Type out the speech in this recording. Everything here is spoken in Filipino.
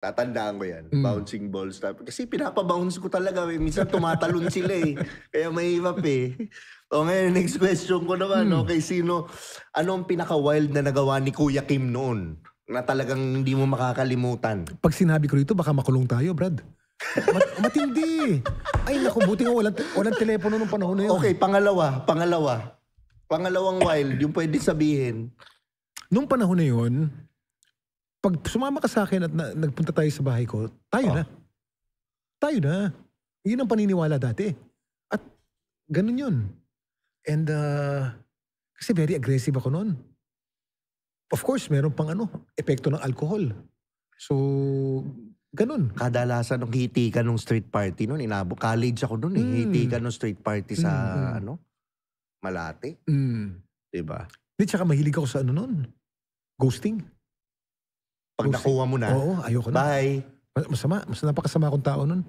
Tatandaan ko yan, Hmm. bouncing balls. Kasi pinapa-bounce ko talaga. Minsan tumatalon sila eh. Kaya mahirap eh. O ngayon, next question ko naman. Okay, ano ang pinaka-wild na nagawa ni Kuya Kim noon? Na talagang hindi mo makakalimutan. Pag sinabi ko rito, baka makulong tayo, Brad. Matindi. Ay, naku, buti nga walang telepono nung panahon na yun. Okay, pangalawang wild, yung pwede sabihin. Nung panahon na yun, pag sumama ka sa akin at nagpunta tayo sa bahay ko, tayo na. Tayo na. Yun ang paniniwala dati. At ganun yun. And kasi very aggressive ako noon. Of course, meron pang epekto ng alcohol. So, ganun. Kadalasan ng hitikan ng street party noon, college ako noon eh. Hitikan ng street party sa Malate. Diba? Di, tsaka mahilig ako sa noon. Ghosting. Pag nakuha mo na, oo, ayoko na. bye. Masama. Mas napakasama akong tao nun.